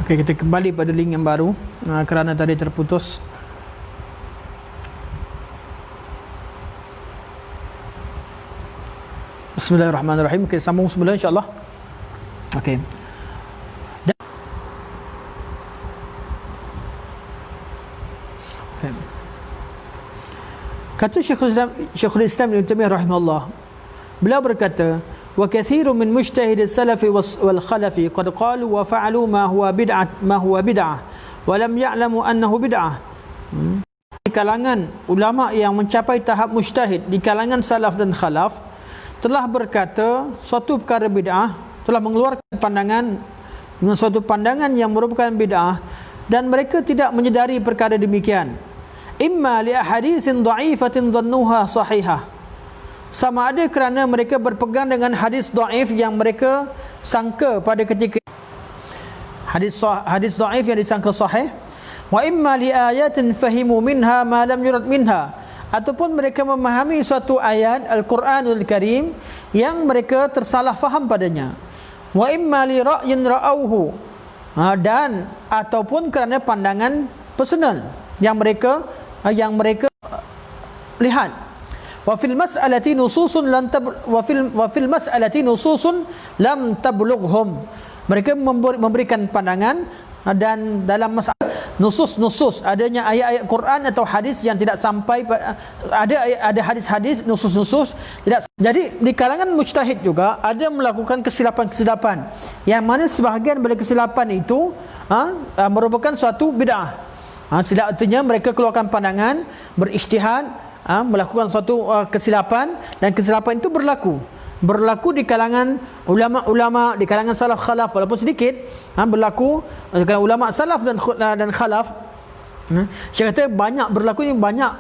Okey, kita kembali pada link yang baru kerana tadi terputus. Bismillahirrahmanirrahim. Kita sambung semula insya-Allah. Okey. Kata Syekhul Islam Ibn Taimiyah rahimahullah, beliau berkata, wa katsirun min mujtahid as-salafi wal khalafi qad qalu wa fa'alu ma huwa bid'ah wa lam ya'lamu annahu bid'ah. Di kalangan ulama yang mencapai tahap mujtahid di kalangan salaf dan khalaf telah berkata suatu perkara bid'ah, telah mengeluarkan pandangan dengan suatu pandangan yang merupakan bid'ah, dan mereka tidak menyedari perkara demikian. Imma li ahaditsin dha'ifatin dhannuha sahihah, sama ada kerana mereka berpegang dengan hadis dhaif yang mereka sangka pada ketika hadis dhaif yang disangka sahih, wa imma li ayatin fahimu minha ma lam yurad minha, ataupun mereka memahami suatu ayat Al-Quranul Karim yang mereka tersalah faham padanya, wa imma li ra'yin ra'auhu, dan ataupun kerana pandangan personal yang mereka lihat. Wa fil mas'alati nususun lam tablughum, mereka memberikan pandangan, dan dalam masalah nusus adanya ayat-ayat Quran atau hadis yang tidak sampai, ada hadis-hadis nusus tidak. Jadi di kalangan mujtahid juga ada melakukan kesilapan-kesilapan yang mana sebahagian dari kesilapan itu merupakan suatu bid'ah. Silap artinya mereka keluarkan pandangan, berijtihad, melakukan suatu kesilapan, dan kesilapan itu berlaku di kalangan ulama-ulama, di kalangan salaf khalaf, walaupun sedikit berlaku di kalangan ulama salaf dan khalaf. Saya kata banyak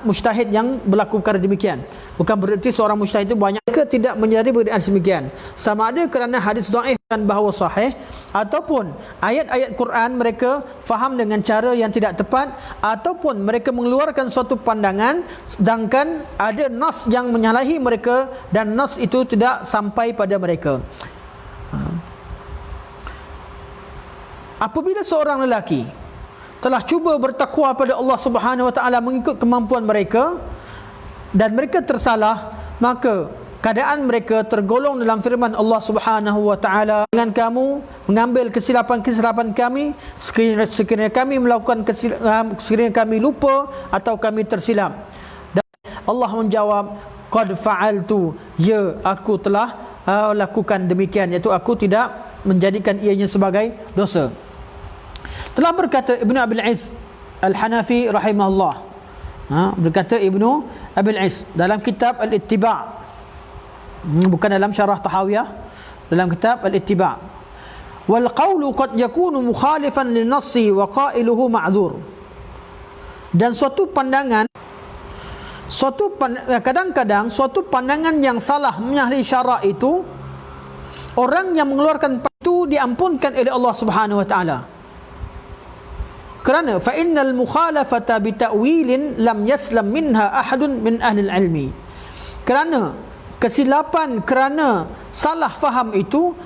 mujtahid yang berlaku perkara demikian. Bukan bererti seorang mujtahid itu banyak. Mereka tidak menyadari berdasarkan demikian, sama ada kerana hadis dhaif dan bahawa sahih, ataupun ayat-ayat Quran mereka faham dengan cara yang tidak tepat, ataupun mereka mengeluarkan suatu pandangan sedangkan ada nas yang menyalahi mereka dan nas itu tidak sampai pada mereka. Apabila seorang lelaki telah cuba bertakwa pada Allah Subhanahu wa taala mengikut kemampuan mereka dan mereka tersalah, maka keadaan mereka tergolong dalam firman Allah Subhanahu wa taala, dengan kamu mengambil kesilapan-kesilapan kami sekiranya kami melakukan sekiranya kami lupa atau kami tersilap. Dan Allah menjawab, qad fa'altu, ya aku telah lakukan demikian, iaitu aku tidak menjadikan ianya sebagai dosa. Telah berkata Ibnu Abil Iz Al-Hanafi rahimahullah, berkata Ibnu Abil Iz dalam kitab Al-Ittiba', bukan dalam syarah Tahawiyah, dalam kitab Al-Ittiba', wal qawlu qad yakunu mukhalifan lin-nassi wa qailuhu ma'dzur. Dan suatu pandangan, kadang-kadang suatu pandangan yang salah menyalahi syarak itu, orang yang mengeluarkan itu diampunkan oleh Allah Subhanahu wa taala. Kerana fa innal mukhalafata bi ta'wilin lam yaslam minha ahadun min ahli ilmi. Kerana kesilapan, kerana salah faham itu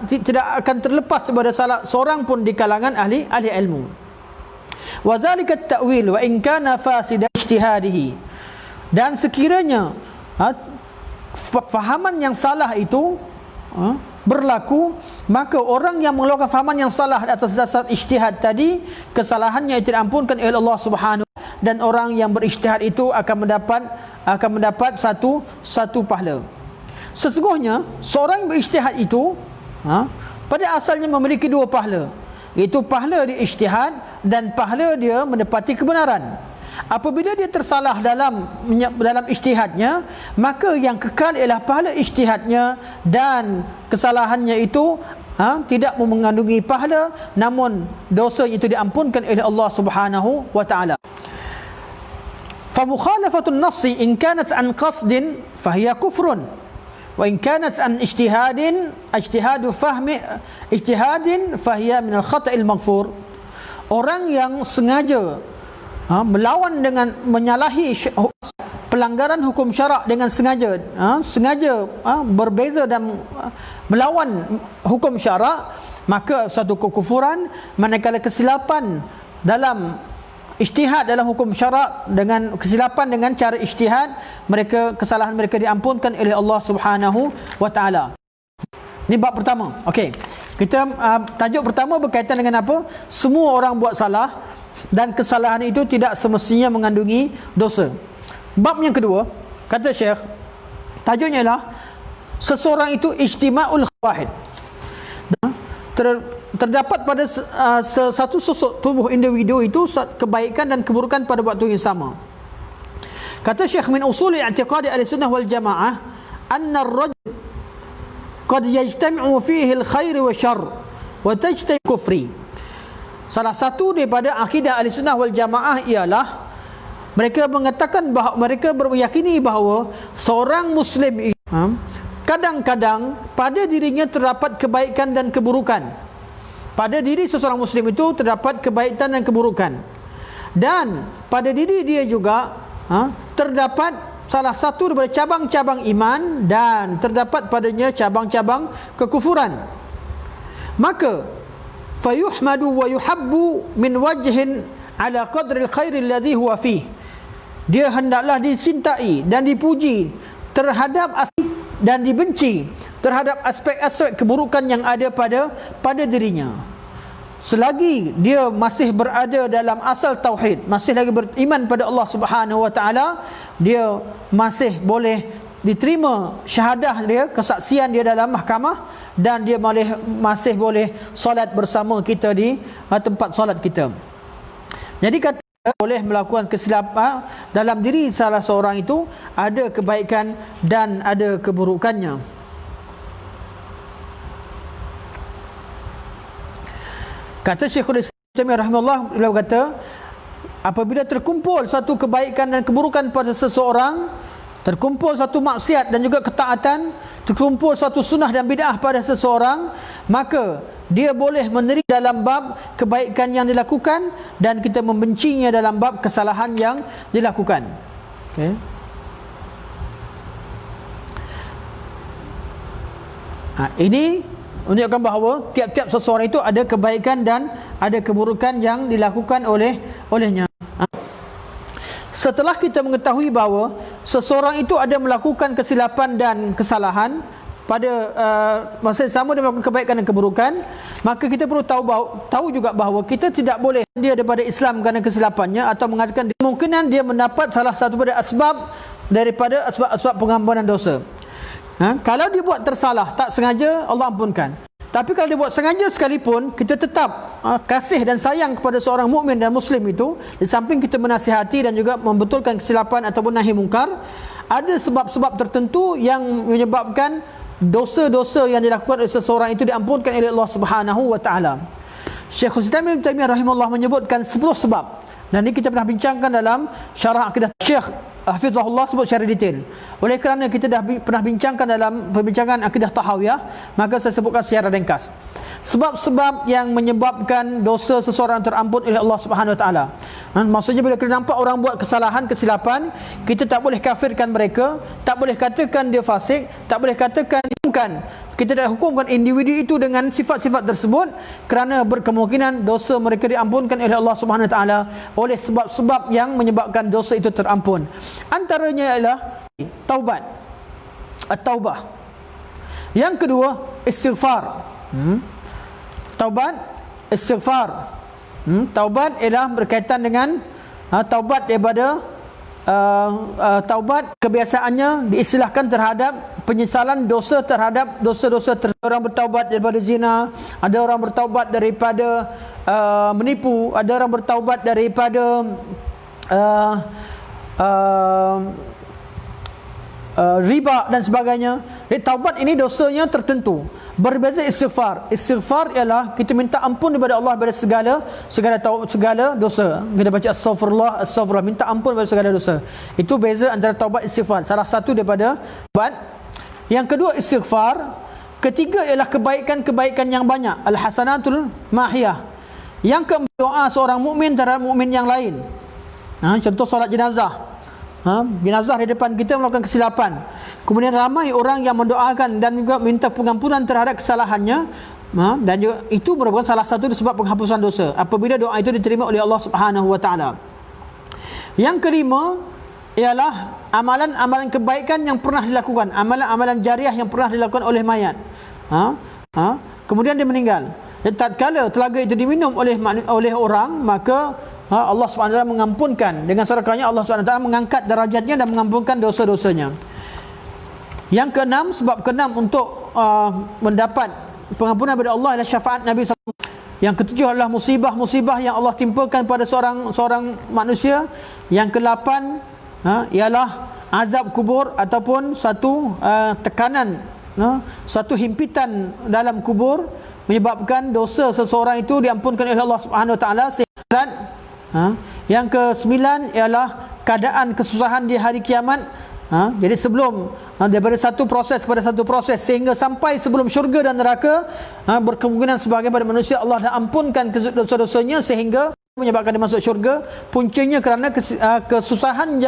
tidak akan terlepas daripada salah seorang pun di kalangan ahli ilmu. Wa zalika at-ta'wil wa in kana fasida ijtihadihi. Dan sekiranya fahaman yang salah itu berlaku, maka orang yang mengeluarkan fahaman yang salah atas dasar ijtihad tadi, kesalahannya tidak ampunkan oleh Allah Subhanahu, dan orang yang berijtihad itu akan mendapat satu pahala. Sesungguhnya seorang berijtihad itu pada asalnya memiliki dua pahala, iaitu pahala dia ijtihad dan pahala dia mendapati kebenaran. Apabila dia tersalah dalam ijtihadnya, maka yang kekal ialah pahala ijtihadnya, dan kesalahannya itu tidak mengandungi pahala, namun dosa itu diampunkan oleh Allah Subhanahu wa taala. Fa mukhalafatun nassi in kanat an qasdin fahiya kufrun, wa in kanat an ijtihadin fahiya min al-khata'il maghfur. Orang yang sengaja melawan dengan menyalahi pelanggaran hukum syarak dengan sengaja berbeza dan melawan hukum syarak, maka satu kekufuran. Manakala kesilapan dalam ijtihad dalam hukum syarak, dengan kesilapan dengan cara ijtihad, kesalahan mereka diampunkan oleh Allah Subhanahu wa taala. Ini bab pertama. Okey. Kita tajuk pertama berkaitan dengan apa? Semua orang buat salah dan kesalahan itu tidak semestinya mengandungi dosa. Bab yang kedua, kata Syekh, tajuknya ialah seseorang itu ijtima'ul khawahid. Terdapat pada satu sosok tubuh individu itu kebaikan dan keburukan pada waktu yang sama. Kata Syekh, min usul i'tiqadi ahli-sunnah wal jamaah anna ar-rajul qad yajtami'u fihi al-khair wa syarr wa tajtami' kufri. Salah satu daripada akidah ahli-sunnah wal jamaah ialah mereka mengatakan bahawa mereka meyakini bahawa seorang muslim kadang-kadang pada dirinya terdapat kebaikan dan keburukan. Pada diri seseorang muslim itu terdapat kebaikan dan keburukan. Dan pada diri dia juga terdapat salah satu daripada cabang-cabang iman dan terdapat padanya cabang-cabang kekufuran. Maka fayuhmadu wa yuhabbu min wajhin ala qadri al-khair alladhi huwa fih. Dia hendaklah dicintai dan dipuji terhadap dan dibenci terhadap aspek-aspek keburukan yang ada pada dirinya. Selagi dia masih berada dalam asal tauhid, masih lagi beriman pada Allah Subhanahu wa taala, dia masih boleh diterima syahadah dia, kesaksian dia dalam mahkamah, dan dia masih boleh solat bersama kita di tempat solat kita. Jadi kata boleh melakukan kesilapan dalam diri salah seorang itu ada kebaikan dan ada keburukannya. Kata Syekhul Islam rahimahullah, beliau kata, apabila terkumpul satu kebaikan dan keburukan pada seseorang, terkumpul satu maksiat dan juga ketaatan, terkumpul satu sunnah dan bid'ah pada seseorang, maka dia boleh menerima dalam bab kebaikan yang dilakukan dan kita membencinya dalam bab kesalahan yang dilakukan. Okay. Ini menunjukkan bahawa tiap-tiap seseorang itu ada kebaikan dan ada keburukan yang dilakukan olehnya. Setelah kita mengetahui bahawa seseorang itu ada melakukan kesilapan dan kesalahan, pada masa yang sama dia melakukan kebaikan dan keburukan, maka kita perlu tahu juga bahawa kita tidak boleh dia daripada Islam kerana kesilapannya, atau mengatakan kemungkinan dia mendapat salah satu daripada asbab pengampunan dosa. Kalau dia buat tersalah, tak sengaja, Allah ampunkan. Tapi kalau dia buat sengaja sekalipun, kita tetap kasih dan sayang kepada seorang mukmin dan muslim itu. Di samping kita menasihati dan juga membetulkan kesilapan ataupun nahi mungkar, ada sebab-sebab tertentu yang menyebabkan dosa-dosa yang dilakukan oleh seseorang itu diampunkan oleh Allah Subhanahu wa taala. Syekhul Islam Ibn Taimiyah rahimahullah menyebutkan 10 sebab. Dan ini kita pernah bincangkan dalam syarah akidah Syekh Hafizahullah, sebut secara detail. Oleh kerana kita dah pernah bincangkan dalam perbincangan akidah Tahawiyah, maka saya sebutkan secara ringkas. Sebab-sebab yang menyebabkan dosa seseorang terampun oleh Allah Subhanahu wa taala. Maksudnya bila kita nampak orang buat kesalahan, kesilapan, kita tak boleh kafirkan mereka, tak boleh katakan dia fasik, tak boleh katakan bukan. Kita dah hukumkan individu itu dengan sifat-sifat tersebut kerana berkemungkinan dosa mereka diampunkan oleh Allah Subhanahu wa taala oleh sebab-sebab yang menyebabkan dosa itu terampun. Antaranya ialah taubat. At-taubah. Yang kedua, istighfar. Taubat, istighfar. Taubat ialah berkaitan dengan taubat daripada taubat kebiasaannya diistilahkan terhadap penyesalan dosa terhadap dosa-dosa. Orang bertaubat daripada zina, ada orang bertaubat daripada menipu, ada orang bertaubat daripada riba dan sebagainya. Jadi taubat ini dosanya tertentu. Berbeza istighfar. Istighfar ialah kita minta ampun daripada Allah daripada segala dosa. Kita baca astaghfirullah, minta ampun daripada segala dosa. Itu beza antara taubat istighfar. Salah satu daripada taubat. Yang kedua istighfar. Ketiga ialah kebaikan-kebaikan yang banyak. Al-hasanatul mahiyah. Yang keempat, doa seorang mukmin terhadap mukmin yang lain. Contoh solat jenazah. Jenazah di depan kita melakukan kesilapan, kemudian ramai orang yang mendoakan dan juga minta pengampunan terhadap kesalahannya, Dan juga itu merupakan salah satu sebab penghapusan dosa apabila doa itu diterima oleh Allah Subhanahu wa taala. Yang kelima ialah amalan-amalan kebaikan yang pernah dilakukan, amalan-amalan jariah yang pernah dilakukan oleh mayat. Kemudian dia meninggal. Dan tatkala telaga itu diminum oleh orang, maka Allah Subhanahu wa taala mengampunkan dengan sedekahnya. Allah Subhanahu wa taala mengangkat darajatnya dan mengampunkan dosa-dosanya. Yang keenam, sebab keenam untuk mendapat pengampunan daripada Allah adalah syafaat Nabi SAW. Yang ketujuh adalah musibah-musibah yang Allah timpakan pada seorang manusia. Yang ke-8 ialah azab kubur ataupun satu tekanan, satu himpitan dalam kubur menyebabkan dosa seseorang itu diampunkan oleh Allah Subhanahu wa taala. Yang ke-9 ialah keadaan kesusahan di hari kiamat. Jadi sebelum daripada satu proses kepada satu proses sehingga sampai sebelum syurga dan neraka, berkemungkinan sebahagian pada manusia Allah dah ampunkan dosa-dosanya sehingga menyebabkan dia masuk syurga. Puncanya kerana kesusahan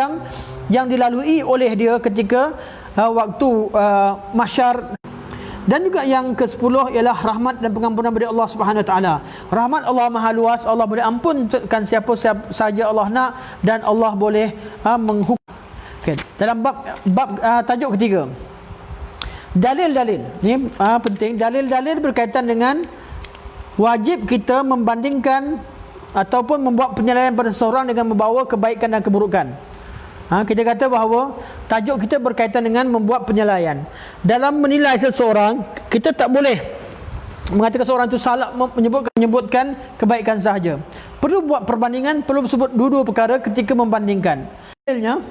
yang dilalui oleh dia ketika waktu mahsyar. Dan juga yang ke-10 ialah rahmat dan pengampunan dari Allah Subhanahu wa taala. Rahmat Allah Maha luas, Allah boleh ampunkan siapa saja Allah nak, dan Allah boleh menghukum. Okay. Dalam bab tajuk ketiga, dalil-dalil ni penting. Dalil-dalil berkaitan dengan wajib kita membandingkan ataupun membuat penilaian pada seseorang dengan membawa kebaikan dan keburukan. Kita kata bahawa tajuk kita berkaitan dengan membuat penilaian. Dalam menilai seseorang, kita tak boleh mengatakan seorang itu salah menyebutkan kebaikan sahaja. Perlu buat perbandingan, perlu sebut dua-dua perkara ketika membandingkan. Dalilnya,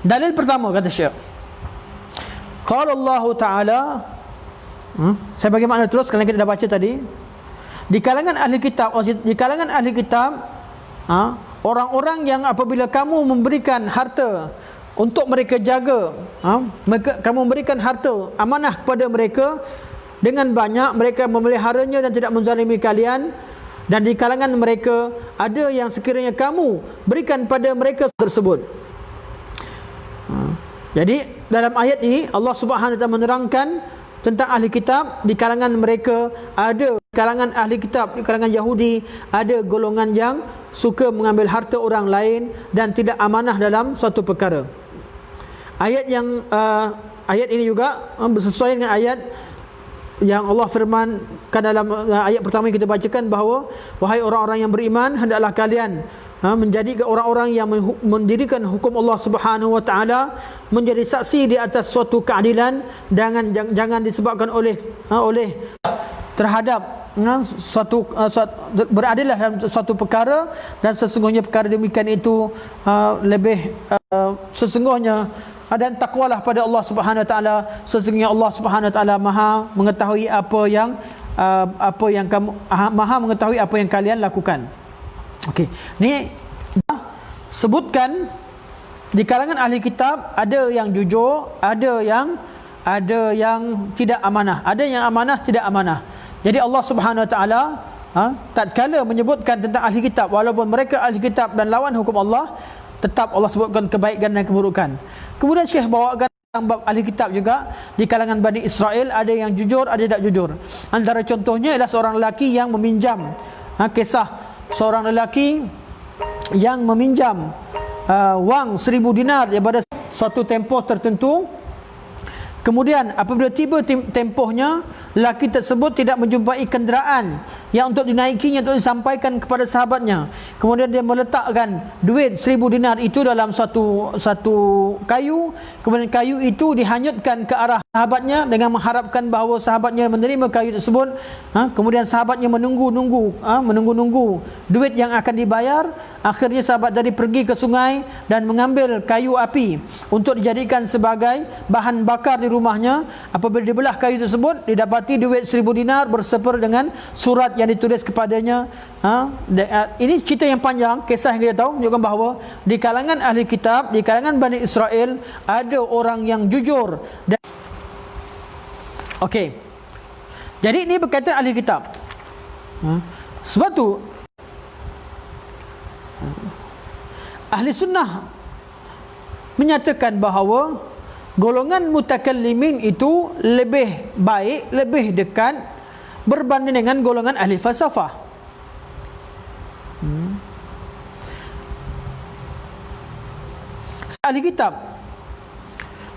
dalil pertama kata Syekh, qala Allah Ta'ala, saya bagi makna terus kerana kita dah baca tadi. Di kalangan ahli kitab, orang-orang yang apabila kamu memberikan harta untuk mereka jaga, kamu memberikan harta amanah kepada mereka dengan banyak, mereka memeliharanya dan tidak menzalimi kalian. Dan di kalangan mereka ada yang sekiranya kamu berikan pada mereka tersebut. Jadi dalam ayat ini Allah Subhanahu wa taala menerangkan tentang ahli kitab. Di kalangan mereka ada, di kalangan ahli kitab, di kalangan Yahudi ada golongan yang suka mengambil harta orang lain dan tidak amanah dalam suatu perkara. Ayat ini juga sesuai dengan ayat yang Allah firmankan dalam ayat pertama yang kita bacakan bahawa wahai orang-orang yang beriman, hendaklah kalian menjadi orang-orang yang mendirikan hukum Allah Subhanahu wa taala, menjadi saksi di atas suatu keadilan, jangan disebabkan oleh terhadap suatu beradillah dalam suatu perkara, dan sesungguhnya perkara demikian itu lebih sesungguhnya dan takwalah pada Allah Subhanahu wa taala, sesungguhnya Allah Subhanahu wa taala Maha mengetahui apa yang kamu Maha mengetahui apa yang kalian lakukan. Okey, ni sebutkan di kalangan ahli kitab ada yang jujur, ada yang tidak amanah, ada yang amanah tidak amanah. Jadi Allah Subhanahu wa taala tatkala menyebutkan tentang ahli kitab, walaupun mereka ahli kitab dan lawan hukum Allah, tetap Allah sebutkan kebaikan dan keburukan. Kemudian Syekh bawakan tentang bab ahli kitab juga. Di kalangan Bani Israel ada yang jujur, ada tidak jujur. Antara contohnya ialah seorang lelaki yang meminjam, kisah seorang lelaki yang meminjam wang 1000 dinar daripada suatu tempoh tertentu. Kemudian apabila tiba tempohnya, lelaki tersebut tidak menjumpai kenderaan yang untuk dinaikinya, untuk disampaikan kepada sahabatnya. Kemudian dia meletakkan duit 1000 dinar itu dalam satu kayu. Kemudian kayu itu dihanyutkan ke arah sahabatnya dengan mengharapkan bahawa sahabatnya menerima kayu tersebut. Kemudian sahabatnya menunggu duit yang akan dibayar. Akhirnya sahabat tadi pergi ke sungai dan mengambil kayu api untuk dijadikan sebagai bahan bakar di rumahnya. Apabila dibelah kayu tersebut, didapati duit 1000 dinar berseper dengan surat yang ditulis kepadanya. Ini cerita yang panjang, kisah yang kita tahu menunjukkan bahawa di kalangan ahli kitab, di kalangan Bani Israel ada orang yang jujur. Okey, jadi ini berkaitan ahli kitab. Sebab tu ahli sunnah menyatakan bahawa golongan mutakallimin itu lebih baik, lebih dekat berbanding dengan golongan ahli falsafah. Ahli kitab,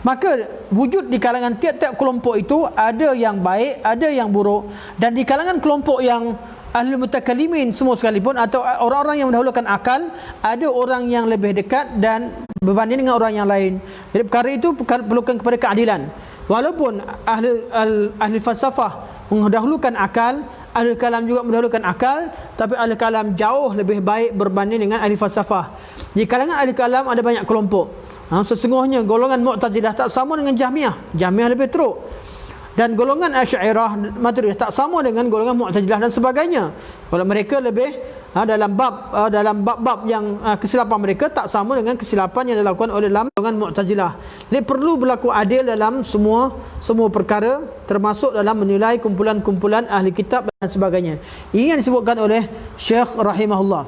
maka wujud di kalangan tiap-tiap kelompok itu ada yang baik, ada yang buruk. Dan di kalangan kelompok yang ahli mutakallimin semua sekalipun, atau orang-orang yang mendahulukan akal, ada orang yang lebih dekat dan berbanding dengan orang yang lain. Jadi perkara itu perlukan kepada keadilan. Walaupun ahli falsafah mendahulukan akal, ahli kalam juga mendahulukan akal, tapi ahli kalam jauh lebih baik berbanding dengan ahli falsafah. Di kalangan ahli kalam ada banyak kelompok. Sesungguhnya golongan Mu'tazilah tak sama dengan Jahmiyah. Jahmiyah lebih teruk. Dan golongan Asy'ariyah, Maturidiyah tak sama dengan golongan Mu'tazilah dan sebagainya. Kalau mereka lebih dalam bab-bab yang kesilapan mereka tak sama dengan kesilapan yang dilakukan oleh golongan Mu'tazilah. Jadi perlu berlaku adil dalam semua perkara, termasuk dalam menilai kumpulan-kumpulan ahli kitab dan sebagainya. Ini yang disebutkan oleh Syekh rahimahullah.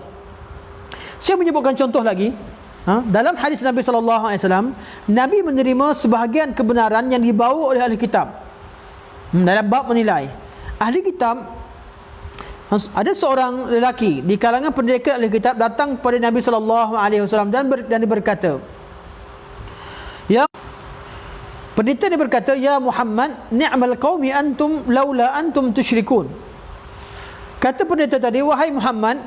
Syekh menyebutkan contoh lagi. Dalam hadis Nabi SAW, Nabi menerima sebahagian kebenaran yang dibawa oleh ahli kitab. Dalam bab menilai, ahli kitab, ada seorang lelaki di kalangan pendekar ahli kitab datang kepada Nabi SAW dan dia berkata, ya pendeta dia berkata, ya Muhammad, ni'mal qaumi antum laula antum tusyrikun. Kata pendeta tadi, wahai Muhammad,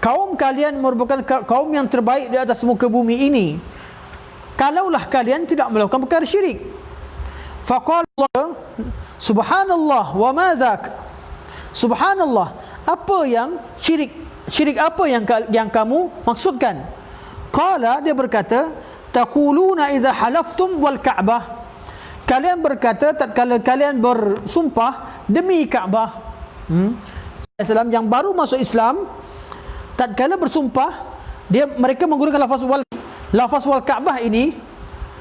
kaum kalian merupakan kaum yang terbaik di atas muka bumi ini, kalaulah kalian tidak melakukan perkara syirik. Faqala subhanallah wa ma dzak. Subhanallah, apa yang syirik apa yang kamu maksudkan? Qala, dia berkata, taquluna idza halaftum wal ka'bah. Kalian berkata tatkala kalian bersumpah demi Kaabah. Islam yang baru masuk Islam, tatkala bersumpah, mereka menggunakan lafaz wal Kaabah ini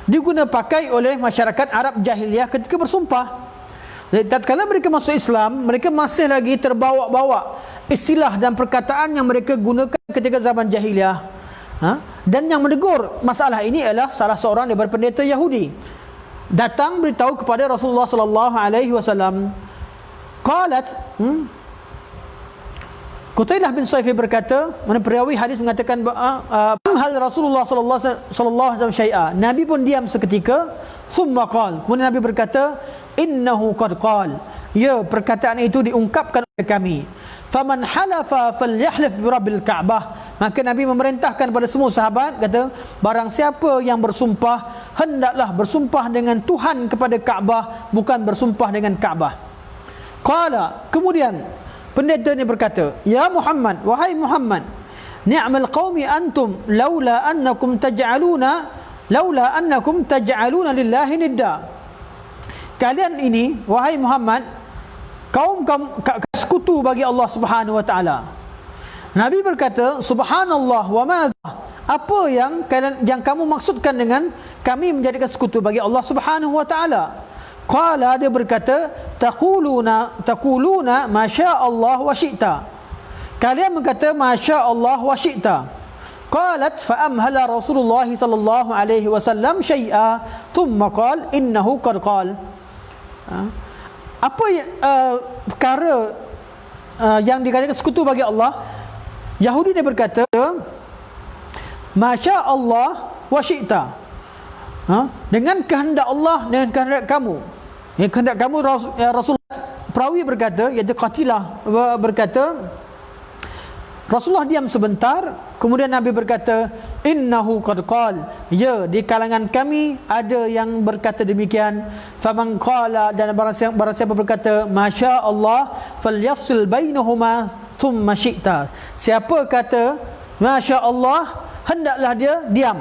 diguna pakai oleh masyarakat Arab jahiliyah ketika bersumpah. Jadi tatkala mereka masuk Islam, mereka masih lagi terbawa-bawa istilah dan perkataan yang mereka gunakan ketika zaman jahiliyah. Dan yang menegur masalah ini adalah salah seorang daripada pendeta Yahudi. Datang beritahu kepada Rasulullah sallallahu alaihi wasallam. Qalat, Qutailah bin Saifi berkata, mana perawi hadis mengatakan hal Rasulullah sallallahu alaihi wasallam syai'a. Nabi pun diam seketika, thumma qala, kemudian Nabi berkata, innahu qad qala, ya, perkataan itu diungkapkan oleh kami. Faman halafa falyahlif bi rabbil Ka'bah. Maka Nabi memerintahkan pada semua sahabat, kata, barang siapa yang bersumpah, hendaklah bersumpah dengan Tuhan kepada Kaabah, bukan bersumpah dengan Kaabah. Qala, kemudian pendeta ini berkata, ya Muhammad, wahai Muhammad, ni'mal qaumi antum laula annakum taj'aluna lillahi nidda. Kalian ini, wahai Muhammad, kaum sekutu bagi Allah Subhanahu wa taala. Nabi berkata, subhanallah wa madza, apa yang kamu maksudkan dengan kami menjadikan sekutu bagi Allah Subhanahu wa taala? Qala, dia berkata, taquluna masya Allah wa syi'ta. Kalian berkata masya Allah wa syi'ta. Qalat fa amhala Rasulullah sallallahu alaihi wasallam syai'a thumma qala innahu qad qala. Apa perkara yang dikatakan sekutu bagi Allah? Yahudi dia berkata masya Allah wa syi'ta. Dengan kehendak Allah, dengan kehendak kamu. Yang kehendak kamu, Rasulullah perawi berkata, iaitu Qatilah berkata, Rasulullah diam sebentar, kemudian Nabi berkata, innahu qad qala, ya, di kalangan kami ada yang berkata demikian. Faman qala, dan barang siapa berkata masya Allah falyafsil bainahuma thumma syi'ta. Siapa kata masya Allah, hendaklah dia diam.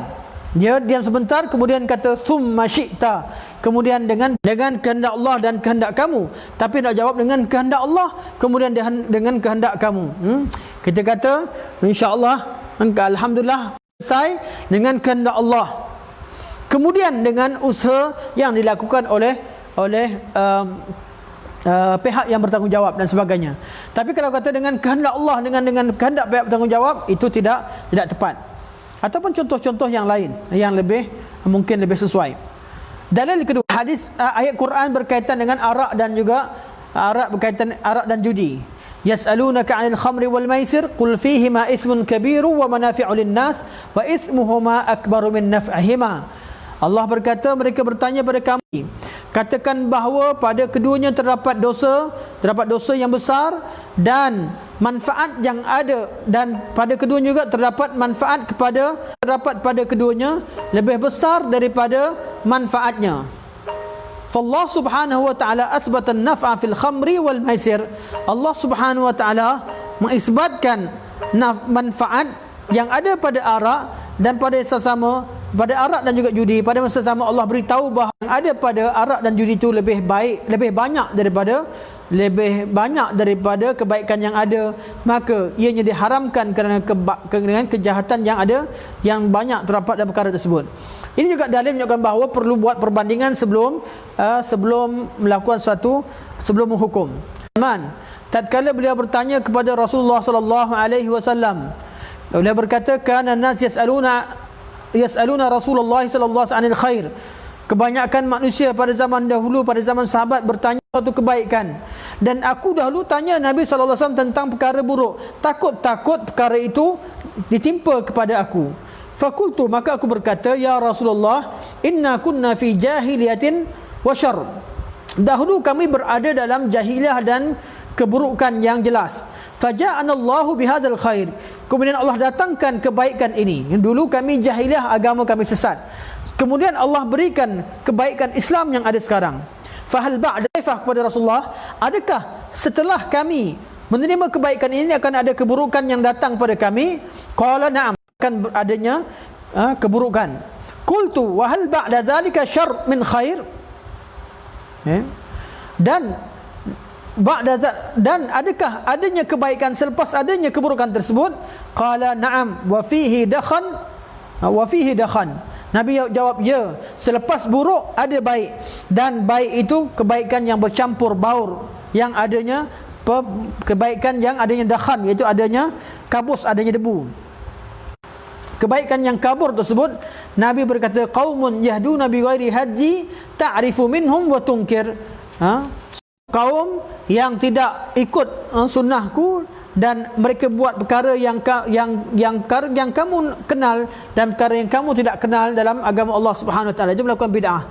Dia diam sebentar, kemudian kata thumma syi'ta, kemudian dengan kehendak Allah dan kehendak kamu. Tapi nak jawab dengan kehendak Allah, kemudian dengan kehendak kamu. Kita kata insya-Allah, alhamdulillah, selesai dengan kehendak Allah. Kemudian dengan usaha yang dilakukan oleh pihak yang bertanggungjawab dan sebagainya. Tapi kalau kata dengan kehendak Allah, dengan kehendak pihak bertanggungjawab, itu tidak tepat. Ataupun contoh-contoh yang lain yang mungkin lebih sesuai. Dalil kedua, hadis ayat Quran berkaitan dengan arak dan juga arak berkaitan arak dan judi. Yas'alunaka 'anil khamri wal maisir qul fihima ithmun kabiru wa manafi'u lin-nas wa ithmuhuma akbaru min naf'ihima. Allah berkata, mereka bertanya pada kami, katakan bahawa pada keduanya terdapat dosa yang besar dan manfaat yang ada, dan pada keduanya juga terdapat manfaat terdapat pada keduanya lebih besar daripada manfaatnya. Fallah subhanahu wa ta'ala asbata an-naf'a fil khamri wal maisir. Allah subhanahu wa ta'ala mengisbatkan manfaat yang ada pada arak dan pada sesama, pada arak dan juga judi. Pada masa sama Allah beritahu bahawa yang ada pada arak dan judi itu lebih baik, lebih banyak daripada kebaikan yang ada. Maka ianya diharamkan kerana kejahatan yang ada, yang banyak terdapat dalam perkara tersebut. Ini juga dalil menunjukkan bahawa perlu buat perbandingan sebelum melakukan sebelum menghukum. Tatkala beliau bertanya kepada Rasulullah sallallahu alaihi wasallam, beliau berkata, kana nas yas'aluna Rasulullah sallallahu alaihi wasallam anil khair. Kebanyakan manusia pada zaman dahulu, pada zaman sahabat, bertanya suatu kebaikan, dan aku dahulu tanya Nabi sallallahu alaihi wasallam tentang perkara buruk, takut perkara itu ditimpa kepada aku. Fakultu, maka aku berkata, ya Rasulullah, inna kunna fi jahiliyatin wa syarr. Dahulu kami berada dalam jahiliyah dan keburukan yang jelas. Faja'ana Allahu bihadzal khair. Kemudian Allah datangkan kebaikan ini. Dulu kami jahiliyah, agama kami sesat. Kemudian Allah berikan kebaikan Islam yang ada sekarang. Fahal ba'da kepada Rasulullah, adakah setelah kami menerima kebaikan ini akan ada keburukan yang datang pada kami? Qala na'am, akan adanya keburukan. Qultu wa hal ba'da zalika syarr min khair? Dan adakah adanya kebaikan selepas adanya keburukan tersebut? Qala na'am wa fihi dakhan. Nabi jawab, ya, selepas buruk ada baik, dan baik itu kebaikan yang bercampur baur, yang adanya kebaikan yang adanya dakhan, iaitu adanya kabus, adanya debu. Kebaikan yang kabur tersebut, Nabi berkata, qaumun yahduna bi ghairi hadji ta'rifu minhum wa tunkir. Kaum yang tidak ikut sunnahku, dan mereka buat perkara yang kamu kenal dan perkara yang kamu tidak kenal dalam agama Allah Subhanahu wa taala. Itu melakukan bid'ah.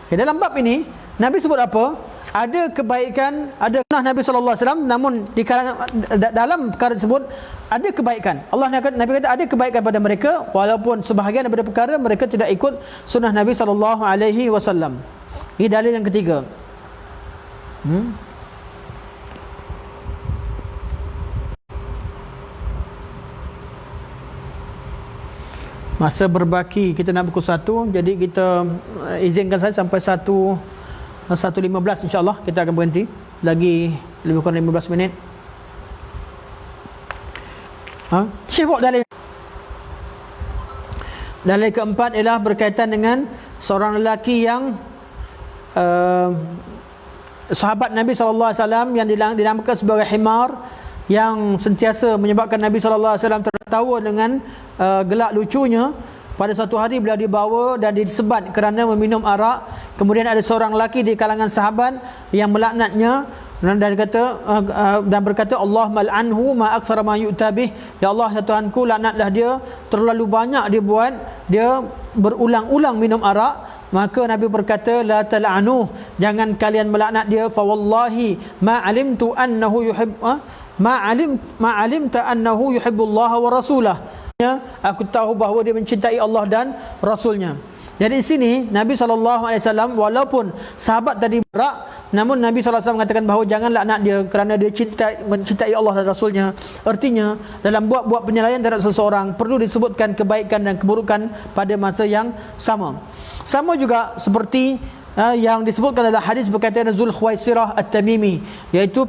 Okay, dalam bab ini Nabi sebut apa? Ada kebaikan, ada sunnah Nabi sallallahu alaihi wasallam, namun di kalangan dalam perkara tersebut ada kebaikan. Nabi kata ada kebaikan pada mereka, walaupun sebahagian daripada perkara mereka tidak ikut sunnah Nabi sallallahu alaihi wasallam. Ini dalil yang ketiga. Masa berbaki kita nak pukul 1, jadi kita izinkan saya sampai 1.15 insya-Allah kita akan berhenti. Lagi lebih kurang 15 minit. Syekh dalil. Dalil keempat ialah berkaitan dengan seorang lelaki yang sahabat Nabi sallallahu alaihi wasallam yang dinamakan sebagai himar, yang sentiasa menyebabkan Nabi sallallahu alaihi wasallam tertawa dengan gelak lucunya. Pada satu hari beliau dibawa dan disebat kerana meminum arak. Kemudian ada seorang lelaki di kalangan sahabat yang melaknatnya dan berkata, Allah mal'anhu ma aktsara ma yu'tabih. Ya Allah, ya Tuhanku, laknatlah dia, terlalu banyak dia berulang-ulang minum arak. Maka Nabi berkata, la tal'anuh, jangan kalian melaknat dia. Fa wallahi ma alimtu annahu alimta annahu yuhibbullaha wa rasulah. Aku tahu bahawa dia mencintai Allah dan Rasulnya. Jadi di sini Nabi SAW, walaupun sahabat tadi berak, namun Nabi SAW mengatakan bahawa jangan laknat dia kerana dia mencintai Allah dan Rasulnya. Artinya dalam buat penilaian terhadap seseorang perlu disebutkan kebaikan dan keburukan pada masa yang sama. Sama juga seperti yang disebutkan dalam hadis berkaitan dengan Zulkhuwaisirah At-Tamimi, iaitu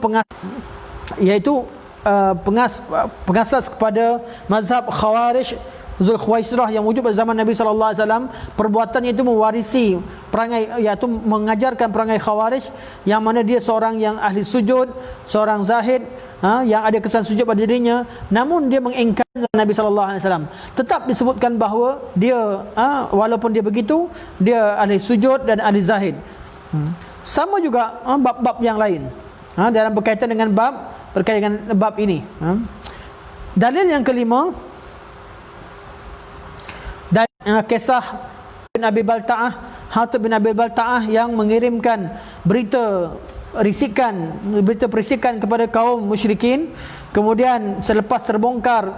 pengasas kepada mazhab Khawarij. Zulkhuwaisirah yang wujud pada zaman Nabi sallallahu alaihi wasallam, perbuatannya itu mewarisi perangai, iaitu mengajarkan perangai Khawarij, yang mana dia seorang yang ahli sujud, seorang zahid, yang ada kesan sujud pada dirinya, namun dia mengingkar Nabi sallallahu alaihi wasallam. Tetap disebutkan bahawa dia walaupun dia begitu, dia ahli sujud dan ahli zahid. Sama juga bab-bab yang lain. dalam berkaitan dengan bab ini. Dalil yang kelima, dan kisah bin Abi Balta'ah, Hatib bin Abi Balta'ah yang mengirimkan berita perisikan kepada kaum musyrikin. Kemudian selepas terbongkar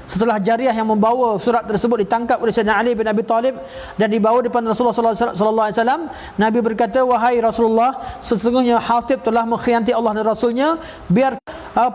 setelah Jariyah yang membawa surat tersebut ditangkap oleh Sayyidina Ali bin Abi Talib dan dibawa depan Rasulullah sallallahu alaihi wasallam, Nabi berkata, "Wahai Rasulullah, sesungguhnya Hatib telah mengkhianati Allah dan Rasulnya, biar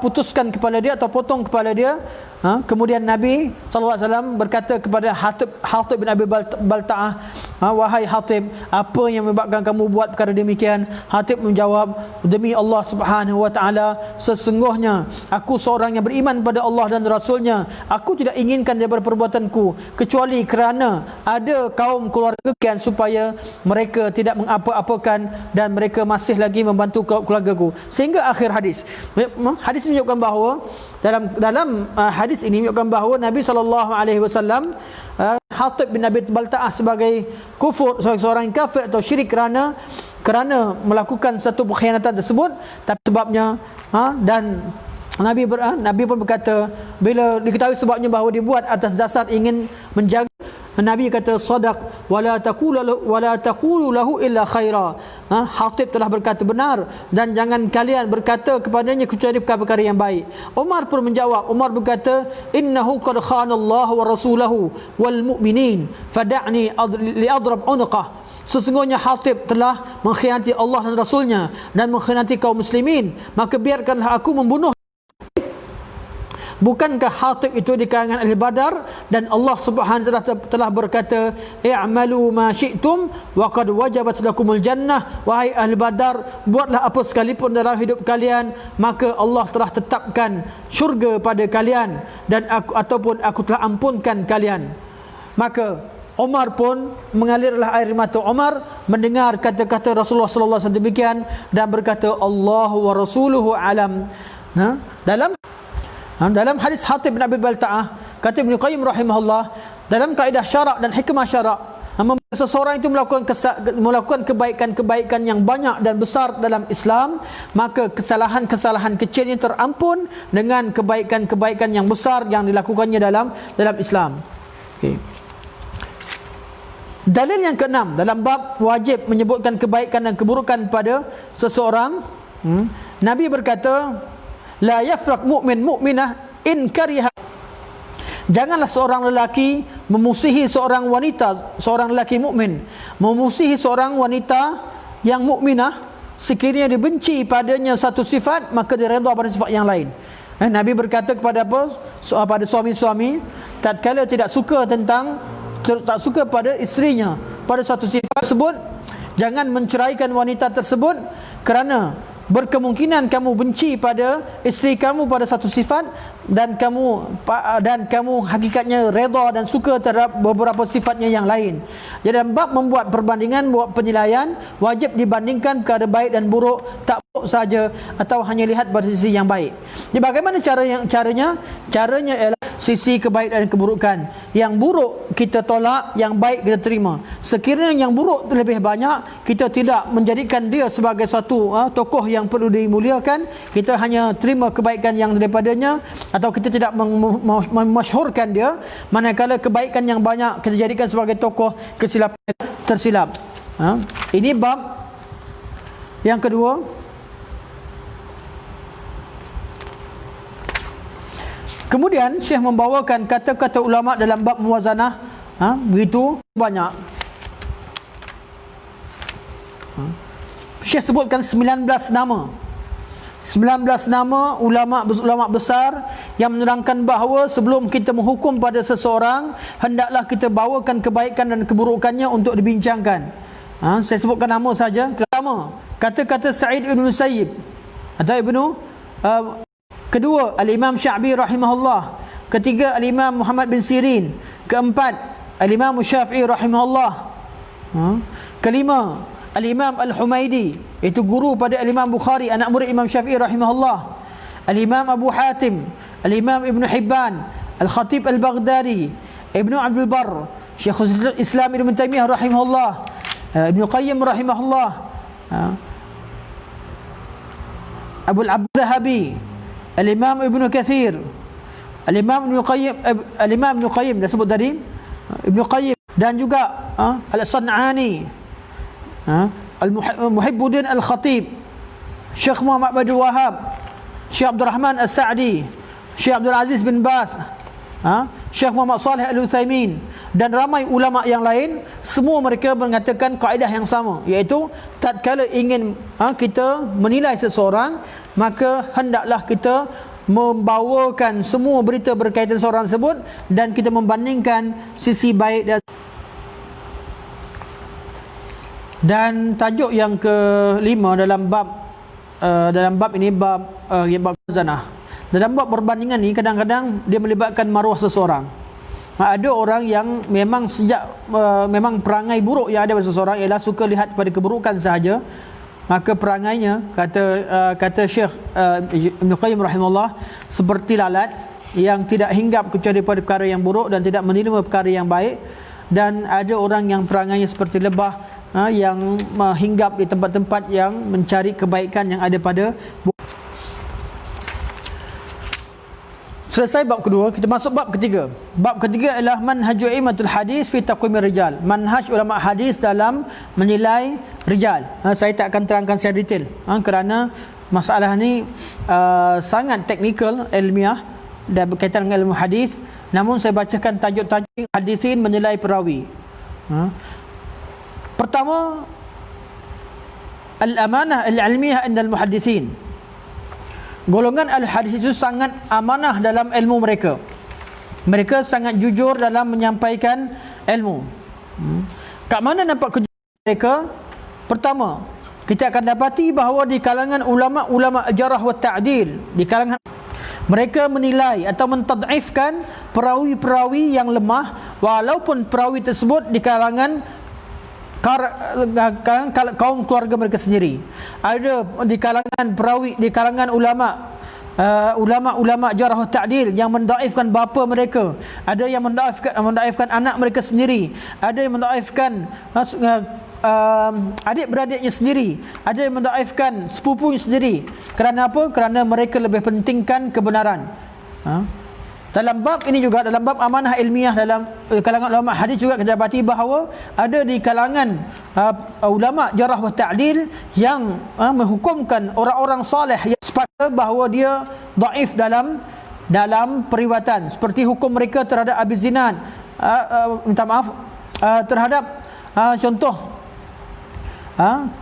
putuskan kepala dia atau potong kepala dia." Kemudian Nabi SAW berkata kepada Hatib bin Abi Balta'ah, "Wahai Hatib, apa yang menyebabkan kamu buat perkara demikian?" Hatib menjawab, "Demi Allah Subhanahu wa taala, sesungguhnya aku seorang yang beriman pada Allah dan Rasulnya. Aku tidak inginkan daripada perbuatanku kecuali kerana ada kaum keluarga supaya mereka tidak mengapa-apakan dan mereka masih lagi membantu keluargaku." Sehingga akhir hadis. Hadis menunjukkan bahawa dalam hadis ini menunjukkan bahawa Nabi SAW Hatib bin Abi Balta'ah sebagai seorang kafir atau syirik kerana melakukan satu pengkhianatan tersebut, tapi sebabnya dan Nabi pun berkata, bila diketahui sebabnya bahawa dibuat atas dasar ingin menjaga, Nabi kata, "Sadaq wala taqulu lahu illa khaira." Hatib telah berkata benar dan jangan kalian berkata kepadanya kecuali perkara yang baik. Umar pun menjawab, Umar berkata, "Innahu qad khana Allah wa rasulahu wal mu'minin fada'ni li adrab unqah." Sesungguhnya Hatib telah mengkhianati Allah dan Rasulnya dan mengkhianati kaum muslimin, maka biarkanlah aku membunuh. Bukankah Hatib itu di kalangan ahli Badar dan Allah Subhanahu wa taala telah berkata, "I'malu ma syi'tum wa qad wajabat lakumul jannah." Wahai ahli Badar, buatlah apa sekalipun dalam hidup kalian, maka Allah telah tetapkan syurga pada kalian dan aku telah ampunkan kalian. Maka Umar pun mengalirlah air mata Umar mendengar kata-kata Rasulullah sallallahu alaihi wasallam demikian dan berkata, "Allahu wa rasuluhu alam." Dalam hadis Hatib bin Abi Balta'ah, kata Ibnu Qayyim rahimahullah, dalam kaedah syarak dan hikmah syarak, seseorang itu melakukan kebaikan-kebaikan yang banyak dan besar dalam Islam, maka kesalahan-kesalahan kecilnya terampun dengan kebaikan-kebaikan yang besar yang dilakukannya dalam Islam. Okay. Dalil yang keenam dalam bab wajib menyebutkan kebaikan dan keburukan pada seseorang, Nabi berkata, "La yafraq mu'min mu'minah in kariha." Janganlah seorang lelaki memusuhi seorang lelaki mukmin memusuhi seorang wanita yang mukminah sekiranya dibenci padanya satu sifat, maka dia redha pada sifat yang lain. Nabi berkata kepada pada suami-suami, tatkala tak suka pada isterinya pada satu sifat tersebut, jangan menceraikan wanita tersebut kerana berkemungkinan kamu benci pada isteri kamu pada satu sifat dan kamu hakikatnya redha dan suka terhadap beberapa sifatnya yang lain. Jadi dalam bab membuat perbandingan, buat penilaian, wajib dibandingkan perkara baik dan buruk, tak buruk saja atau hanya lihat pada sisi yang baik. Jadi bagaimana caranya? Caranya ialah sisi kebaikan dan keburukan. Yang buruk kita tolak, yang baik kita terima. Sekiranya yang buruk lebih banyak, kita tidak menjadikan dia sebagai satu tokoh yang perlu dimuliakan, kita hanya terima kebaikan yang daripadanya, atau kita tidak memasyhurkan dia, manakala kebaikan yang banyak kita jadikan sebagai tokoh kesilapan tersilap. Ini bab yang kedua. Kemudian Syekh membawakan kata-kata ulama dalam bab muwazanah, begitu banyak. Syekh sebutkan 19 nama. 19 nama ulama besar yang menerangkan bahawa sebelum kita menghukum pada seseorang, hendaklah kita bawakan kebaikan dan keburukannya untuk dibincangkan. Saya sebutkan nama saja. Pertama, kata-kata Sa'id bin Musayyib atau kedua, Al-Imam Sya'bi rahimahullah. Ketiga, Al-Imam Muhammad bin Sirin. Keempat, Al-Imam Syafi'i rahimahullah. Kelima, Al-Imam Al-Humaidi, itu guru pada Al-Imam Bukhari, anak murid Imam Syafi'i rahimahullah. Al-Imam Abu Hatim, Al-Imam Ibn Hibban, Al-Khatib Al-Baghdadi, Ibn Abdul Barr, Syekhul Islam Ibn Taymiyah rahimahullah, Ibn Qayyim rahimahullah, Abu Al-Zahabi, Al-Imam Ibn Kathir, Al-Imam Ibn Qayyim, Al-Imam Ibn Qayyim dah sebut tadi, Ibn Qayyim, dan juga Al-San'ani, Al-Muhibbuddin Al-Khatib, Syekh Muhammad Abdul Wahab, Syekh Abdul Rahman As-Sa'di, Syekh Abdul Aziz bin Baz, Syekh Muhammad Salih Al-Uthaymin, dan ramai ulama yang lain. Semua mereka mengatakan kaedah yang sama, iaitu tatkala ingin kita menilai seseorang, maka hendaklah kita membawakan semua berita berkaitan seorang tersebut dan kita membandingkan sisi baik dan tajuk yang kelima dalam bab ini, bab zanah. Dalam bab perbandingan ni kadang-kadang dia melibatkan maruah seseorang. Ada orang yang memang memang perangai buruk yang ada pada seseorang ialah suka lihat pada keburukan sahaja, maka perangainya kata Syekh Ibn Qayyim rahimahullah seperti lalat yang tidak hinggap kecuali daripada perkara yang buruk dan tidak menerima perkara yang baik. Dan ada orang yang perangainya seperti lebah yang hinggap di tempat-tempat yang mencari kebaikan yang ada pada. Selesai bab kedua, kita masuk bab ketiga. Bab ketiga ialah manhaju imatul hadis fi taqwimir rijal. Manhaj ulama hadis dalam menilai rijal. Saya tak akan terangkan secara detail kerana masalah ni sangat teknikal, ilmiah dan berkaitan dengan ilmu hadis. Namun saya bacakan tajuk-tajuk hadisin menilai perawi. Pertama, al-amanah al-ilmiah indal muhaddisin. Golongan al-hadis itu sangat amanah dalam ilmu mereka. Mereka sangat jujur dalam menyampaikan ilmu. Kat mana nampak kejujuran mereka? Pertama, kita akan dapati bahawa di kalangan ulama-ulama jarah wa ta'dil, di kalangan mereka menilai atau mentad'ifkan perawi-perawi yang lemah, walaupun perawi tersebut di kalangan kaum keluarga mereka sendiri. Ada di kalangan perawi, di kalangan ulama jarah ta'dil yang mendaifkan bapa mereka, ada yang mendaifkan anak mereka sendiri, ada yang mendaifkan adik-beradiknya sendiri, ada yang mendaifkan sepupunya sendiri. Kerana apa? Kerana mereka lebih pentingkan kebenaran. Dalam bab ini juga, dalam bab amanah ilmiah dalam kalangan ulama hadis juga kita dapati bahawa ada di kalangan ulama jarah wa ta'dil yang menghukumkan orang-orang salih yang sepakat bahawa dia dhaif dalam periwayatan, seperti hukum mereka terhadap Abi Zinad, terhadap contoh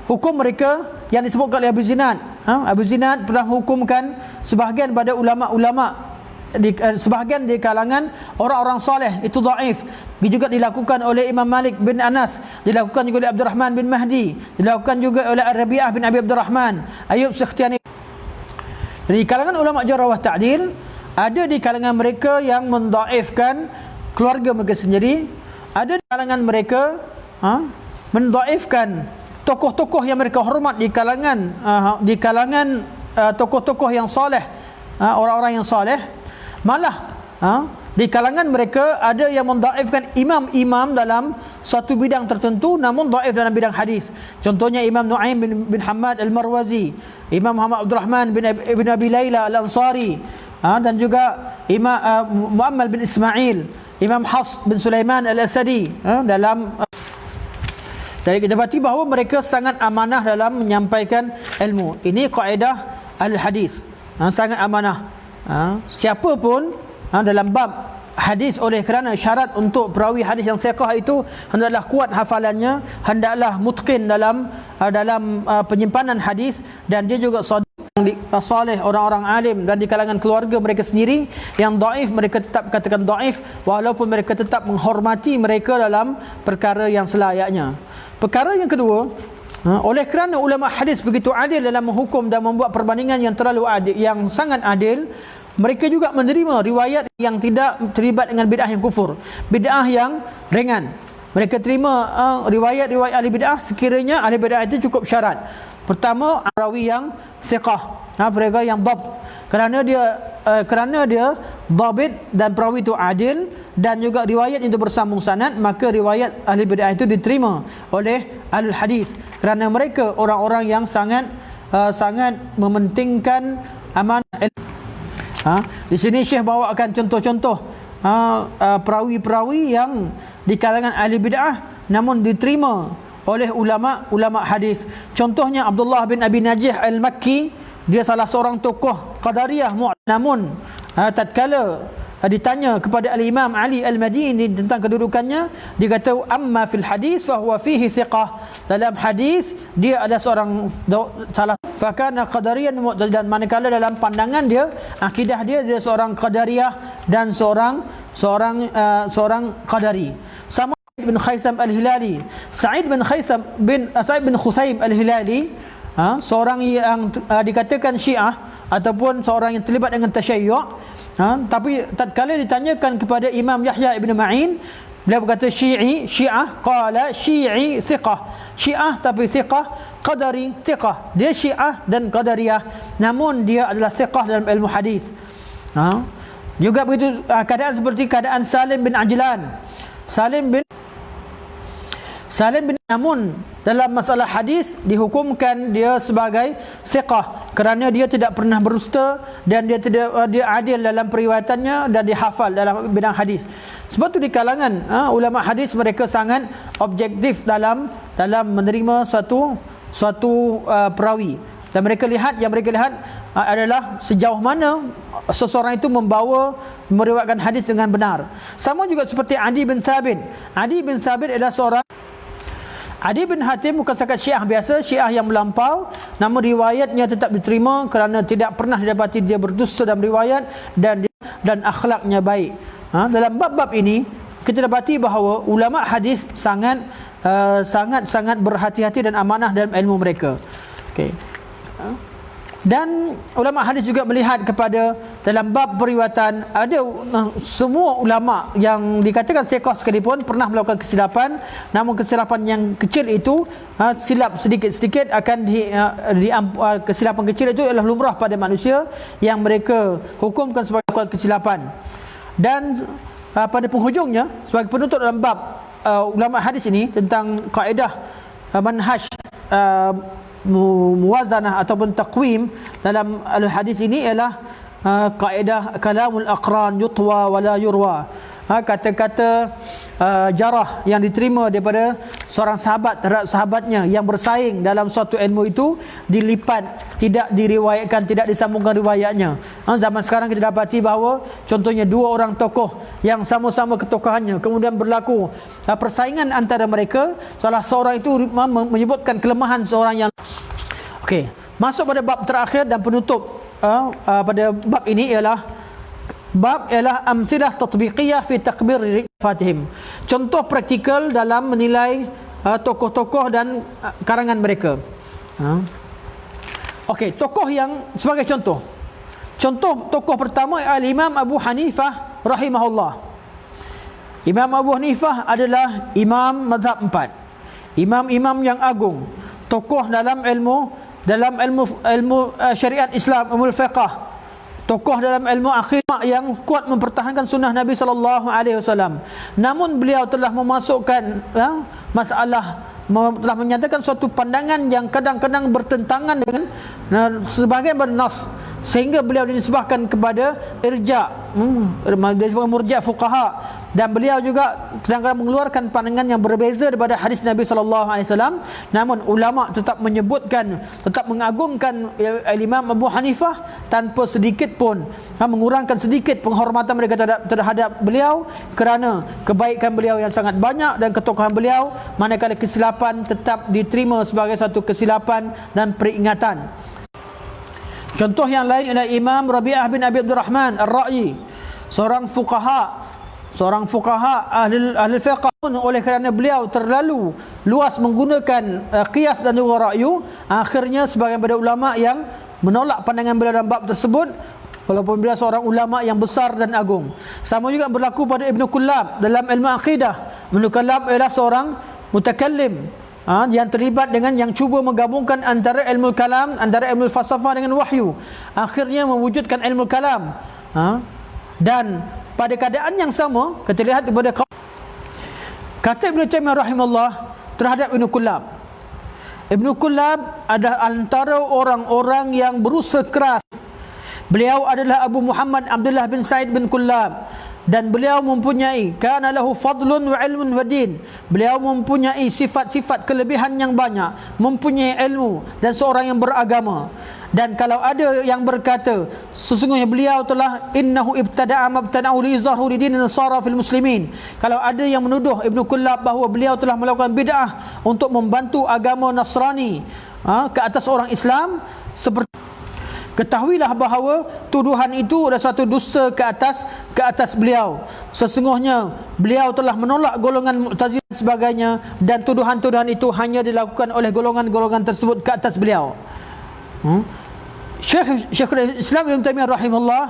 hukum mereka yang disebutkan oleh Abi Zinad. Abi Zinad pernah hukumkan sebahagian pada ulama-ulama sebahagian di kalangan orang-orang soleh itu dhaif. Juga dilakukan oleh Imam Malik bin Anas, dilakukan juga oleh Abdul Rahman bin Mahdi, dilakukan juga oleh Ar-Rabi'ah bin Abi Abdurrahman, Ayub Sikhtiyani. Di kalangan ulama jarah wa ta'dil, ada di kalangan mereka yang mendhaifkan keluarga mereka sendiri, ada di kalangan mereka mendhaifkan tokoh-tokoh yang mereka hormat di kalangan tokoh-tokoh yang soleh, orang-orang yang soleh. Malah di kalangan mereka ada yang mendhaifkan imam-imam dalam satu bidang tertentu, namun dhaif dalam bidang hadis. Contohnya Imam Nu'aim bin Hamad Al-Marwazi, Imam Muhammad Abdul Rahman bin Abi Layla Al-Ansari, dan juga Imam Muammal bin Ismail, Imam Hafs bin Sulaiman Al-Asadi. Dari kita dapati bahawa mereka sangat amanah dalam menyampaikan ilmu. Ini kaedah al-hadis, sangat amanah. Siapa pun dalam bab hadis, oleh kerana syarat untuk perawi hadis yang siqah itu hendaklah kuat hafalannya, hendaklah mutqin dalam penyimpanan hadis, dan dia juga salih, orang-orang alim, dan di kalangan keluarga mereka sendiri yang dhaif mereka tetap katakan dhaif, walaupun mereka tetap menghormati mereka dalam perkara yang selayaknya. Perkara yang kedua, oleh kerana ulama hadis begitu adil dalam menghukum dan membuat perbandingan yang terlalu adil, yang sangat adil, mereka juga menerima riwayat yang tidak terlibat dengan bid'ah yang kufur, bid'ah yang ringan. Mereka terima riwayat-riwayat ahli bid'ah sekiranya ahli bid'ah itu cukup syarat. Pertama, rawi yang thiqah, mereka yang dhabt, kerana dia dhabit dan perawi itu adil, dan juga riwayat itu bersambung sanad, maka riwayat ahli bid'ah itu diterima oleh ahli hadis, kerana mereka orang-orang yang sangat sangat mementingkan amanah ilmu. Di sini Syekh bawakan contoh-contoh perawi-perawi yang di kalangan ahli bid'ah namun diterima oleh ulama hadis. Contohnya Abdullah bin Abi Najih Al-Makki, dia salah seorang tokoh Qadariyah, namun tatkala ditanya kepada Al-Imam Ali Al-Madini tentang kedudukannya, dia kata amma fil hadis fa huwa fihi thiqah. Dalam hadis dia ada seorang salah fakana qadariyan mu'tazilan, manakala dalam pandangan dia, akidah dia seorang qadariyah dan seorang qadari. Sama bin Khaisam Al-Hilali, Sa'id bin Khuthaim Al-Hilali, seorang yang dikatakan Syiah ataupun seorang yang terlibat dengan tasyayyu'. Tapi tatkala ditanyakan kepada Imam Yahya ibn Ma'in, beliau berkata Syiah, qala Syi'i thiqah, Syiah tapi thiqah, Qadari thiqah. Dia Syiah dan Qadariyah, namun dia adalah thiqah dalam ilmu hadis. Juga begitu keadaan seperti keadaan Salim bin Ajlan. Salim bin namun dalam masalah hadis dihukumkan dia sebagai thiqah kerana dia tidak pernah berdusta dan dia adil dalam periwayatannya dan dia hafal dalam bidang hadis. Sebab tu di kalangan ulama hadis mereka sangat objektif dalam menerima suatu perawi, dan mereka lihat adalah sejauh mana seseorang itu meriwayatkan hadis dengan benar. Sama juga seperti Adi bin Thabit. Adi bin Thabit adalah seorang Adi bin Hatim, bukan sekadar Syiah biasa, Syiah yang melampau, namun riwayatnya tetap diterima kerana tidak pernah didapati dia berdusta dalam riwayat dan akhlaknya baik. Dalam bab-bab ini kita dapati bahawa ulama hadis sangat berhati-hati dan amanah dalam ilmu mereka. Okey. Dan ulama hadis juga melihat kepada dalam bab periwayatan, ada semua ulama yang dikatakan thiqah sekalipun pernah melakukan kesilapan, namun kesilapan yang kecil itu silap sedikit-sedikit akan kesilapan kecil itu adalah lumrah pada manusia yang mereka hukumkan sebagai kesilapan. Dan pada penghujungnya, sebagai penutup dalam bab ulama hadis ini tentang kaedah manhaj muwazanah ataupun taqwim dalam al-hadis ini ialah kaedah kalamul aqran yutwa wala yurwa. Kata-kata jarah yang diterima daripada seorang sahabat terhadap sahabatnya yang bersaing dalam suatu ilmu itu dilipat, tidak diriwayatkan, tidak disambungkan riwayatnya. Zaman sekarang kita dapati bahawa contohnya dua orang tokoh yang sama-sama ketokohannya, kemudian berlaku persaingan antara mereka, salah seorang itu menyebutkan kelemahan seorang yang. Okey, masuk pada bab terakhir dan penutup pada bab ini ialah amsilah tatbiqiyah fi takbir fatihim. Contoh praktikal dalam menilai tokoh-tokoh dan karangan mereka. Okey, tokoh yang sebagai contoh tokoh pertama Al-Imam Abu Hanifah rahimahullah. Imam Abu Hanifah adalah imam mazhab 4, imam-imam yang agung, tokoh dalam ilmu syariat Islam, ilmu fiqh, tokoh dalam ilmu akidah yang kuat mempertahankan sunnah Nabi SAW. Namun beliau telah memasukkan telah menyatakan suatu pandangan yang kadang-kadang bertentangan dengan sebagai bernas, sehingga beliau dinisbahkan kepada irja', disebut murja' fuqaha. Dan beliau juga kadang-kadang mengeluarkan pandangan yang berbeza daripada hadis Nabi SAW. Namun ulama tetap menyebutkan, tetap mengagungkan Imam Abu Hanifah tanpa sedikit pun mengurangkan sedikit penghormatan mereka terhadap beliau, kerana kebaikan beliau yang sangat banyak dan ketokohan beliau, manakala kesilapan tetap diterima sebagai satu kesilapan dan peringatan. Contoh yang lain adalah Imam Rabi'ah bin Abi Abdurrahman Ar-Ra'yi, seorang fuqaha ahli fiqh. Oleh kerana beliau terlalu luas menggunakan qiyas dan juga ra'yu, akhirnya sebagian pada ulama yang menolak pandangan beliau dalam bab tersebut, walaupun beliau seorang ulama yang besar dan agung. Sama juga berlaku pada Ibn Kullab dalam ilmu akidah. Ibn Kullab ialah seorang mutakallim yang terlibat dengan yang cuba menggabungkan antara ilmu kalam, antara ilmu falsafah dengan wahyu, akhirnya mewujudkan ilmu kalam. Dan pada keadaan yang sama, kita lihat kepada kata Ibn Taimiyah rahimahullah terhadap Ibn Kullab. Ibnu Kullab adalah antara orang-orang yang berusaha keras. Beliau adalah Abu Muhammad Abdullah bin Said bin Kullab, dan beliau mempunyai kana lahu fadlun wa ilmun wa din. Beliau mempunyai sifat-sifat kelebihan yang banyak, mempunyai ilmu dan seorang yang beragama. Dan kalau ada yang berkata sesungguhnya beliau telah innahu ibtada'a mabtada'u li zahuri din nasara fil muslimin, kalau ada yang menuduh Ibnu Kullab bahawa beliau telah melakukan bid'ah untuk membantu agama Nasrani ke atas orang Islam, seperti ketahuilah bahawa tuduhan itu adalah suatu dusta ke atas beliau. Sesungguhnya beliau telah menolak golongan Mu'tazilah dan sebagainya, dan tuduhan-tuduhan itu hanya dilakukan oleh golongan-golongan tersebut ke atas beliau. Syekhul Islam Ibn Taimiyah rahimahullah,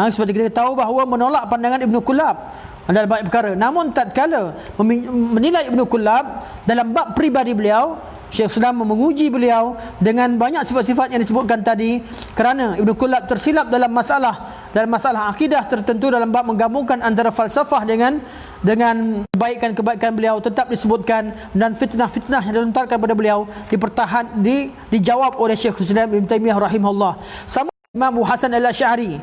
seperti kita tahu bahawa menolak pandangan Ibnu Kullab dalam banyak perkara. Namun tatkala menilai Ibnu Kullab dalam bab pribadi beliau, Syekh Islam menguji beliau dengan banyak sifat-sifat yang disebutkan tadi, kerana Ibnu Kullab tersilap dalam masalah akidah tertentu dalam bab menggabungkan antara falsafah dengan kebaikan-kebaikan beliau tetap disebutkan, dan fitnah-fitnah yang dilontarkan kepada beliau dijawab oleh Syekh Islam Ibn Taimiyah rahimahullah. Sama Imam Abu Hasan Al-Asy'ari,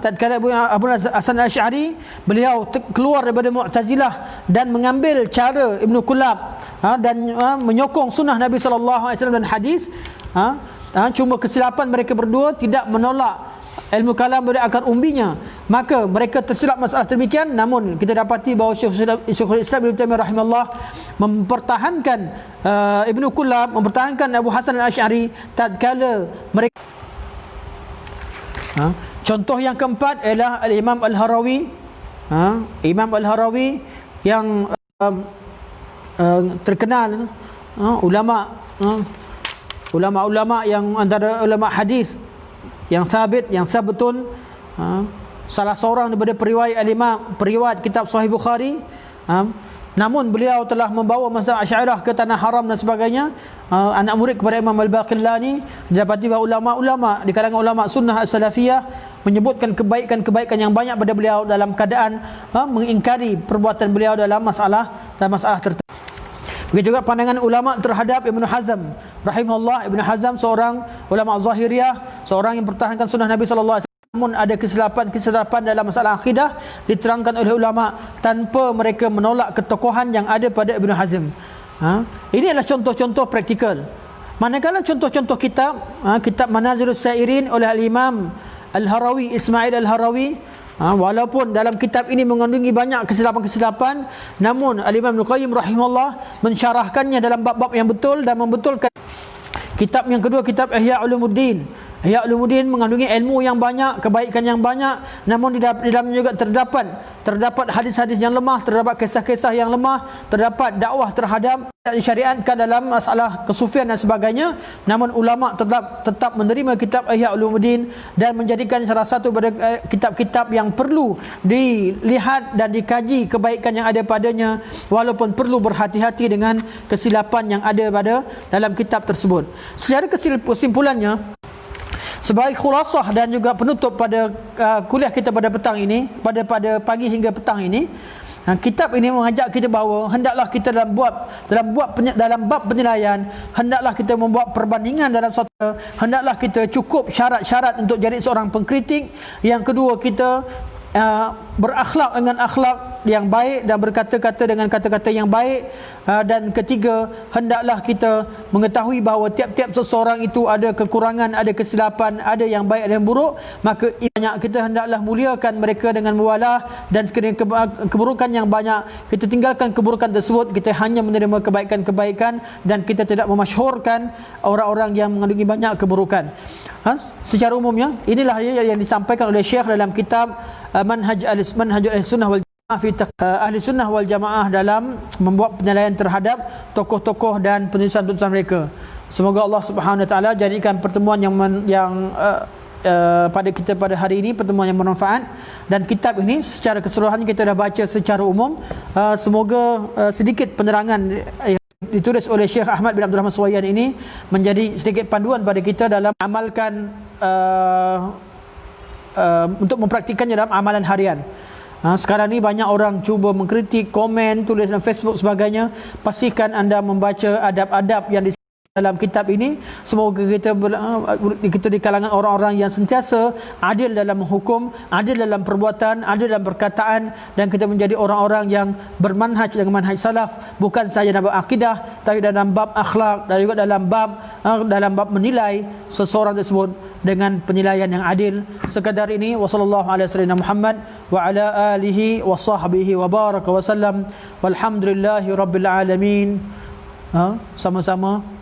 tatkala Abu Hasan Al-Asy'ari beliau keluar daripada Mu'tazilah dan mengambil cara Ibnu Kullab dan menyokong sunnah Nabi SAW dan hadis. Cuma kesilapan mereka berdua tidak menolak ilmu kalam dari akar umbinya, maka mereka tersilap masalah demikian. Namun kita dapati bahawa Syekhul Islam Ibn Taimiyah rahimahullah mempertahankan Ibnu Kullab, mempertahankan Abu Hasan Al-Asy'ari tatkala mereka. Contoh yang keempat ialah Imam Al-Harawi. Imam Al-Harawi yang terkenal, ulama yang antara ulama hadis yang sabit, yang sabtun, salah seorang daripada periwayat kitab Sahih Bukhari. Namun beliau telah membawa mazhab Asy'ariyah ke tanah haram dan sebagainya. Anak murid kepada Imam Al-Baqillani, didapati bahawa ulama-ulama di kalangan ulama sunnah as-salafiyah menyebutkan kebaikan-kebaikan yang banyak pada beliau dalam keadaan mengingkari perbuatan beliau dalam masalah tertentu. Begitu juga pandangan ulama terhadap Ibnu Hazm rahimahullah. Ibnu Hazm seorang ulama Zahiriyah, seorang yang mempertahankan sunnah Nabi sallallahu alaihi wasallam. Namun ada kesilapan dalam masalah akidah diterangkan oleh ulama tanpa mereka menolak ketokohan yang ada pada Ibnu Hazm. Ini adalah contoh-contoh praktikal. Manakala contoh-contoh kitab Manazilus Sairin oleh Al-Imam Al-Harawi, Ismail Al-Harawi, walaupun dalam kitab ini mengandungi banyak kesilapan-kesilapan, namun Al-Imam Ibnu Qayyim rahimahullah mensyarahkannya dalam bab-bab yang betul dan membetulkan. Kitab yang kedua, kitab Ihya Ulumuddin. Ihya Ulumuddin mengandungi ilmu yang banyak, kebaikan yang banyak, namun di dalamnya juga terdapat hadis-hadis yang lemah, terdapat kisah-kisah yang lemah, terdapat dakwah terhadap syariatkan dalam masalah kesufian dan sebagainya. Namun ulama tetap menerima kitab Ihya Ulumuddin dan menjadikan salah satu daripada kitab-kitab yang perlu dilihat dan dikaji kebaikan yang ada padanya, walaupun perlu berhati-hati dengan kesilapan yang ada dalam kitab tersebut. Secara kesimpulannya, sebagai khulasah dan juga penutup pada kuliah kita pada petang ini, pada pagi hingga petang ini, kitab ini mengajak kita bahawa hendaklah kita dalam bab penilaian, hendaklah kita membuat perbandingan dalam suatu, hendaklah kita cukup syarat-syarat untuk jadi seorang pengkritik. Yang kedua, kita berakhlak dengan akhlak yang baik dan berkata-kata dengan kata-kata yang baik. Dan ketiga, hendaklah kita mengetahui bahawa tiap-tiap seseorang itu ada kekurangan, ada kesilapan, ada yang baik, ada yang buruk. Maka kita hendaklah muliakan mereka dengan muwalah, dan sekiranya keburukan yang banyak, kita tinggalkan keburukan tersebut. Kita hanya menerima kebaikan-kebaikan dan kita tidak memasyhurkan orang-orang yang mengandungi banyak keburukan. Secara umumnya inilah yang disampaikan oleh Syekh dalam kitab Manhaj Ahlussunnah wal Jamaah fi Ahlussunnah wal Jamaah dalam membuat penilaian terhadap tokoh-tokoh dan penulisan-penulisan mereka. Semoga Allah Subhanahu wa taala jadikan pertemuan yang pada kita pada hari ini pertemuan yang bermanfaat, dan kitab ini secara keseluruhan kita dah baca secara umum. Semoga sedikit penerangan ditulis oleh Syekh Ahmad bin Abdul Rahman Suwayan ini menjadi sedikit panduan pada kita dalam amalkan untuk mempraktikannya dalam amalan harian. Sekarang ni banyak orang cuba mengkritik, komen, tulis dalam Facebook sebagainya. Pastikan anda membaca adab-adab yang dalam kitab ini, semoga kita di kalangan orang-orang yang sentiasa adil dalam menghukum, adil dalam perbuatan, adil dalam perkataan, dan kita menjadi orang-orang yang bermanhaj dengan manhaj salaf, bukan sahaja dalam bab akidah tapi dalam bab akhlak dan juga dalam bab menilai seseorang tersebut dengan penilaian yang adil. Sekadar ini, wassallallahu ala sayyidina Muhammad wa ala alihi wa sahbihi wa baraka wa sallam, walhamdulillahi rabbil alamin. Sama-sama